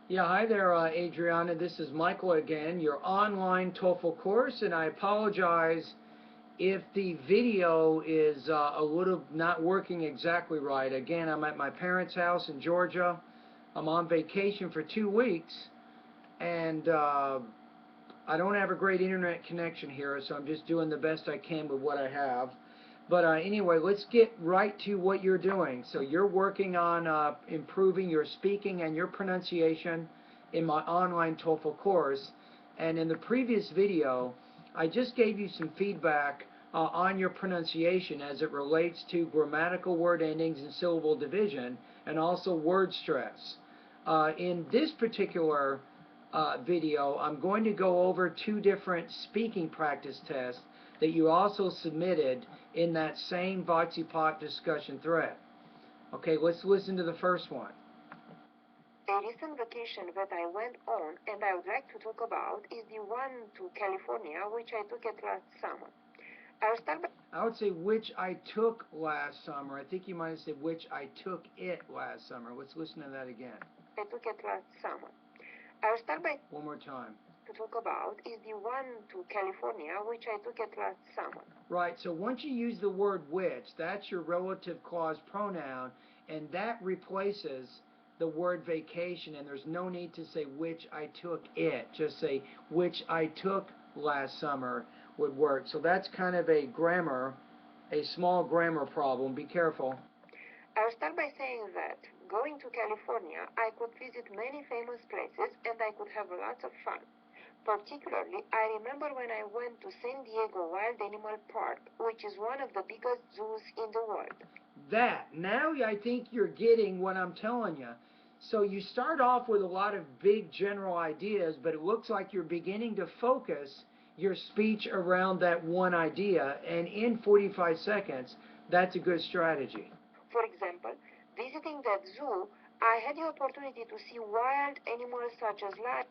Yeah, hi there, Adriana. This is Michael again, your online TOEFL course, and I apologize if the video is a little not working exactly right. Again, I'm at my parents' house in Georgia. I'm on vacation for 2 weeks, and I don't have a great internet connection here, so I'm just doing the best I can with what I have. But anyway, let's get right to what you're doing. So you're working on improving your speaking and your pronunciation in my online TOEFL course. And in the previous video, I just gave you some feedback on your pronunciation as it relates to grammatical word endings and syllable division, and also word stress. In this particular video, I'm going to go over two different speaking practice tests that you also submitted in that same VoxyPot discussion thread. Okay, let's listen to the first one. A recent vacation that I went on and I would like to talk about is the one to California, which I took it last summer. I'll start by I would say which I took last summer. I think you might have said which I took it last summer. Let's listen to that again. I took it last summer. I'll start by one more time. To talk about is the one to California, which I took it last summer. Right, so once you use the word which, that's your relative clause pronoun, and that replaces the word vacation, and there's no need to say which I took it. Just say which I took last summer would work. So that's kind of a small grammar problem. Be careful. I'll start by saying that going to California, I could visit many famous places and I could have lots of fun. Particularly, I remember when I went to San Diego Wild Animal Park, which is one of the biggest zoos in the world. Now I think you're getting what I'm telling you. So you start off with a lot of big general ideas, but it looks like you're beginning to focus your speech around that one idea, and in 45 seconds, that's a good strategy. For example, visiting that zoo, I had the opportunity to see wild animals such as lions.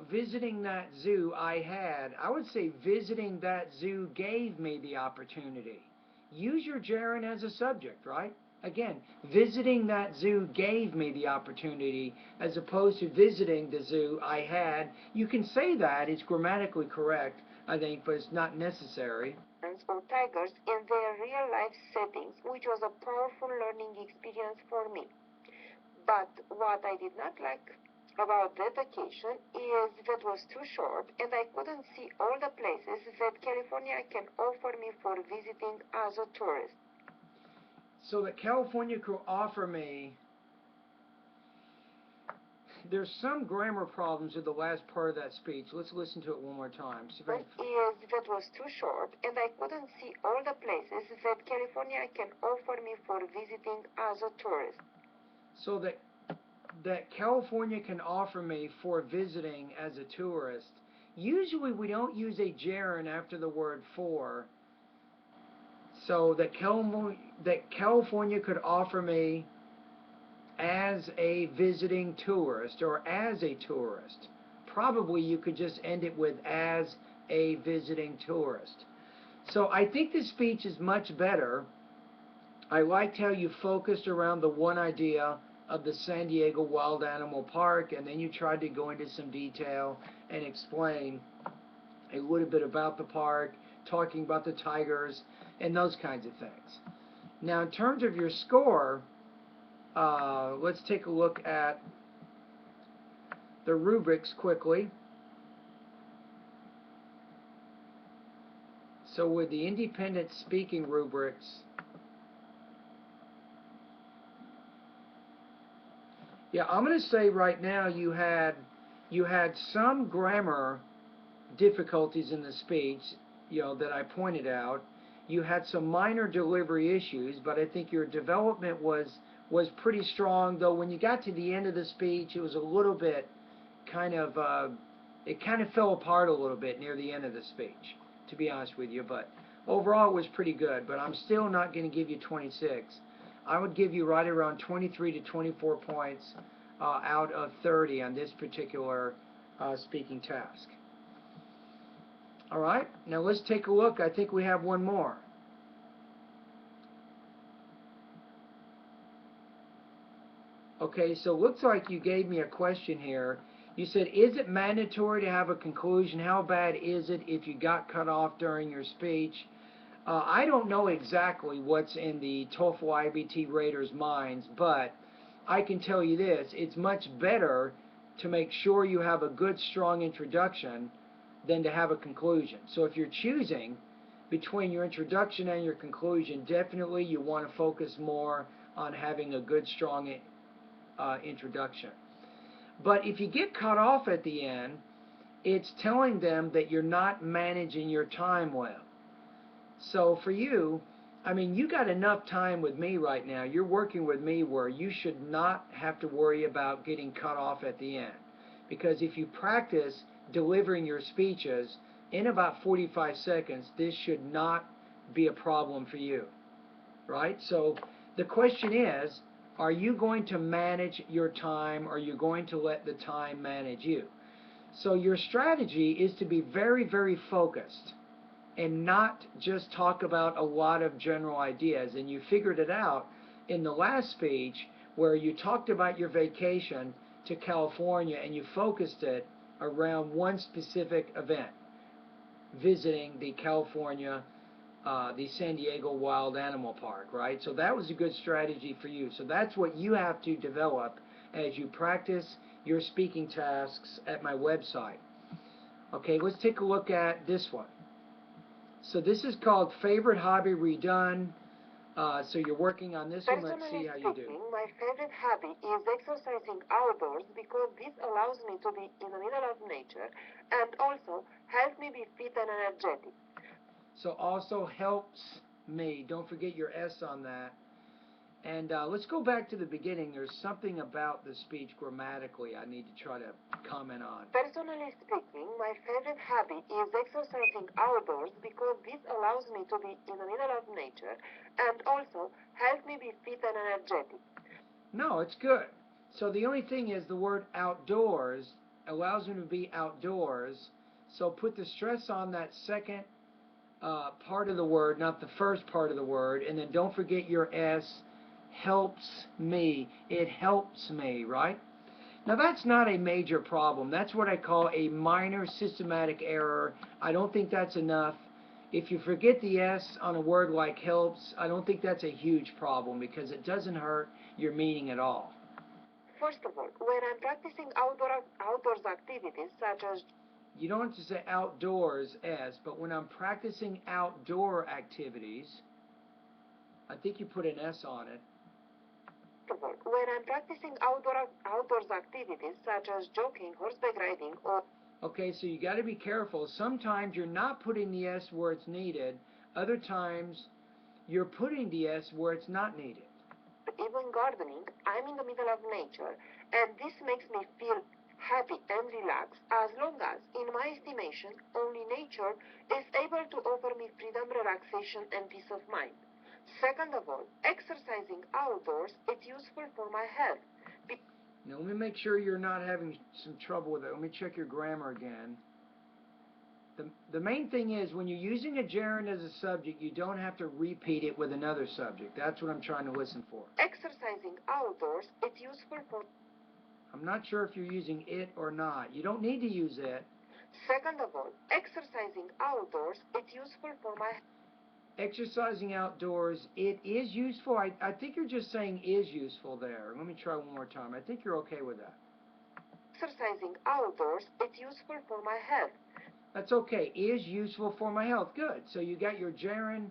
Visiting that zoo I would say visiting that zoo gave me the opportunity. Use your gerund as a subject, right? Again, visiting that zoo gave me the opportunity as opposed to visiting the zoo I had. You can say that, it's grammatically correct, I think, but it's not necessary. Or tigers in their real life settings, which was a powerful learning experience for me. But what I did not like about that vacation is that it was too short and I couldn't see all the places that California can offer me for visiting as a tourist. So that California could offer me, there's some grammar problems with the last part of that speech. Let's listen to it one more time. That was too short and I couldn't see all the places that California can offer me for visiting as a tourist. So that California can offer me for visiting as a tourist. Usually we don't use a gerund after the word for. So that California could offer me as a visiting tourist or as a tourist. Probably you could just end it with as a visiting tourist. So I think this speech is much better. I liked how you focused around the one idea of the San Diego Wild Animal Park, and then you tried to go into some detail and explain a little bit about the park, talking about the tigers, and those kinds of things. Now, in terms of your score, let's take a look at the rubrics quickly. So with the independent speaking rubrics, yeah, I'm going to say right now you had some grammar difficulties in the speech, that I pointed out. You had some minor delivery issues, but I think your development was pretty strong. Though when you got to the end of the speech, it was a little bit it kind of fell apart a little bit near the end of the speech, to be honest with you. But overall, it was pretty good. But I'm still not going to give you 26. I would give you right around 23 to 24 points out of 30 on this particular speaking task. All right, now let's take a look. I think we have one more. Okay, so looks like you gave me a question here. You said, is it mandatory to have a conclusion? How bad is it if you got cut off during your speech? I don't know exactly what's in the TOEFL IBT raters' minds, but I can tell you this, it's much better to make sure you have a good, strong introduction than to have a conclusion. So if you're choosing between your introduction and your conclusion, definitely you want to focus more on having a good, strong introduction. But if you get cut off at the end, it's telling them that you're not managing your time well. So for you, I mean, you got enough time with me right now. You're working with me where you should not have to worry about getting cut off at the end. Because if you practice delivering your speeches in about 45 seconds, this should not be a problem for you, right? So the question is, are you going to manage your time, or are you going to let the time manage you? So your strategy is to be very, very focused and not just talk about a lot of general ideas. And you figured it out in the last speech where you talked about your vacation to California and you focused it around one specific event, visiting the the San Diego Wild Animal Park, right? So that was a good strategy for you. So that's what you have to develop as you practice your speaking tasks at my website. Okay, let's take a look at this one. So this is called Favorite Hobby Redone. So you're working on this one. Let's see how you do. My favorite hobby is exercising outdoors because this allows me to be in the middle of nature and also helps me be fit and energetic. So also helps me. Don't forget your S on that. And let's go back to the beginning. There's something about the speech grammatically I need to try to comment on. Personally speaking, my favorite hobby is exercising outdoors because this allows me to be in the middle of nature and also helps me be fit and energetic. No, it's good. So the only thing is the word outdoors allows me to be outdoors. So put the stress on that second part of the word, not the first part of the word, and then don't forget your S. Helps me. It helps me, right? Now that's not a major problem. That's what I call a minor systematic error. I don't think that's enough. If you forget the S on a word like helps, I don't think that's a huge problem because it doesn't hurt your meaning at all. First of all, when I'm practicing outdoors activities such as... You don't have to say outdoors S, but when I'm practicing outdoor activities, I think you put an S on it. When I'm practicing outdoors activities such as jogging, horseback riding, or... Okay, so you got to be careful. Sometimes you're not putting the S where it's needed. Other times you're putting the S where it's not needed. Even gardening, I'm in the middle of nature, and this makes me feel happy and relaxed as long as, in my estimation, only nature is able to offer me freedom, relaxation, and peace of mind. Second of all, exercising outdoors is useful for my health. Now let me make sure you're not having some trouble with it. Let me check your grammar again. The main thing is when you're using a gerund as a subject, you don't have to repeat it with another subject. That's what I'm trying to listen for. Exercising outdoors is useful for... I'm not sure if you're using it or not. You don't need to use it. Second of all, exercising outdoors is useful for my... Exercising outdoors, it is useful. I think you're just saying is useful there. Let me try one more time. I think you're okay with that. Exercising outdoors is useful for my health. That's okay. Is useful for my health. Good. So you got your gerund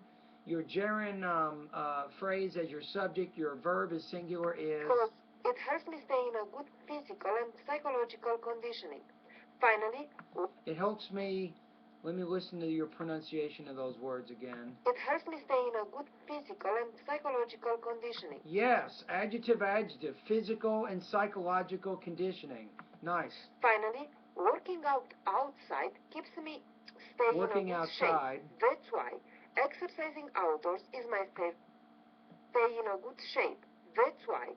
phrase as your subject. Your verb is singular is. Because it helps me stay in a good physical and psychological conditioning. Finally, it helps me. Let me listen to your pronunciation of those words again. It helps me stay in a good physical and psychological conditioning. Yes, adjective, adjective, physical and psychological conditioning. Nice. Finally, working out outside keeps me staying working in a good outside. shape. That's why exercising outdoors is my favorite. Stay in a good shape. That's why.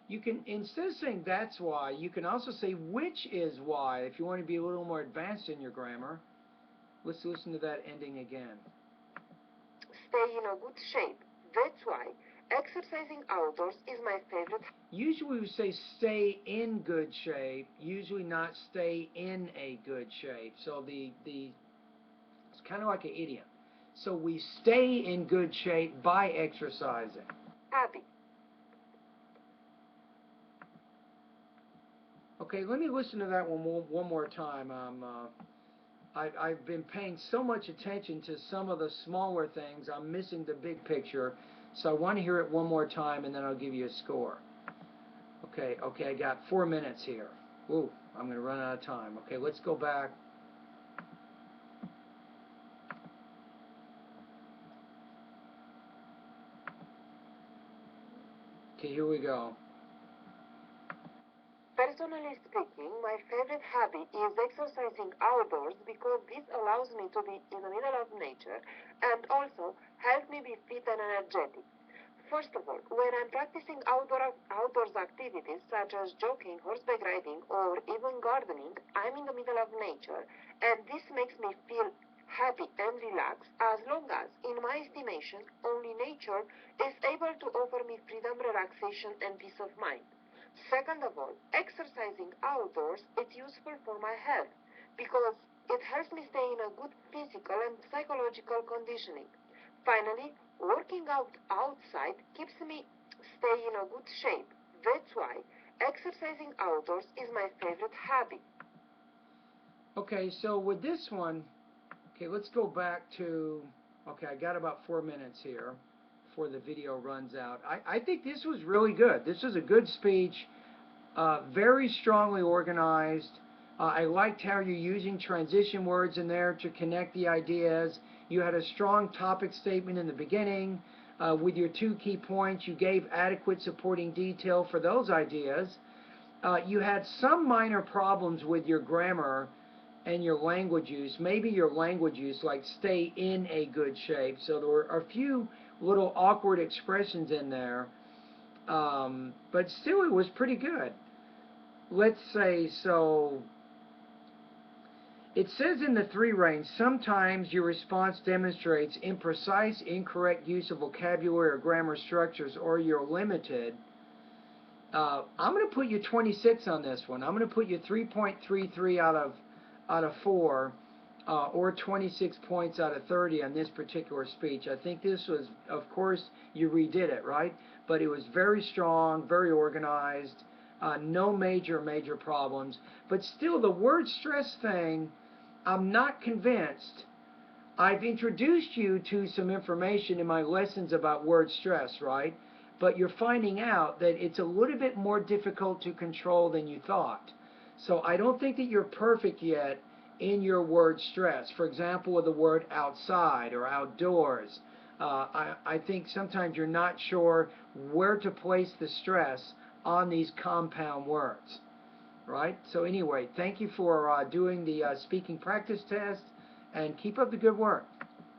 You can, instead of saying that's why, you can also say which is why if you want to be a little more advanced in your grammar. Let's listen to that ending again. Stay in a good shape. That's why Exercising outdoors is my favorite. Usually we say stay in good shape, usually not stay in a good shape. So it's kind of like an idiom. So we stay in good shape by exercising. Happy. Okay, let me listen to that one more time. I've been paying so much attention to some of the smaller things, I'm missing the big picture. So I want to hear it one more time, and then I'll give you a score. Okay, I got 4 minutes here. Ooh, I'm going to run out of time. Okay, let's go back. Okay, here we go. Personally speaking, my favorite hobby is exercising outdoors because this allows me to be in the middle of nature and also helps me be fit and energetic. First of all, when I'm practicing outdoors activities such as jogging, horseback riding, or even gardening, I'm in the middle of nature, and this makes me feel happy and relaxed as long as, in my estimation, only nature is able to offer me freedom, relaxation, and peace of mind. Second of all, exercising outdoors is useful for my health because it helps me stay in a good physical and psychological conditioning. Finally, working out outside keeps me stay in a good shape. That's why exercising outdoors is my favorite hobby. Okay, so with this one, okay, let's go back to, okay, I got about 4 minutes here before the video runs out. I think this was really good. This was a good speech, very strongly organized. I liked how you're using transition words in there to connect the ideas. You had a strong topic statement in the beginning. With your 2 key points, you gave adequate supporting detail for those ideas. You had some minor problems with your grammar and your language use, maybe your language use, like stay in a good shape. So there were a few little awkward expressions in there, but still it was pretty good. Let's say, so it says in the 3 range, sometimes your response demonstrates imprecise, incorrect use of vocabulary or grammar structures, or you're limited. I'm going to put you 26 on this one. I'm going to put you 3.33 out of 4, or 26 points out of 30 on this particular speech. I think this was, of course, you redid it, right? But it was very strong, very organized, no major problems. But still, the word stress thing, I'm not convinced. I've introduced you to some information in my lessons about word stress, right? But you're finding out that it's a little bit more difficult to control than you thought. So I don't think that you're perfect yet in your word stress. For example, with the word outside or outdoors, I think sometimes you're not sure where to place the stress on these compound words, right? So anyway, thank you for doing the speaking practice test, and keep up the good work.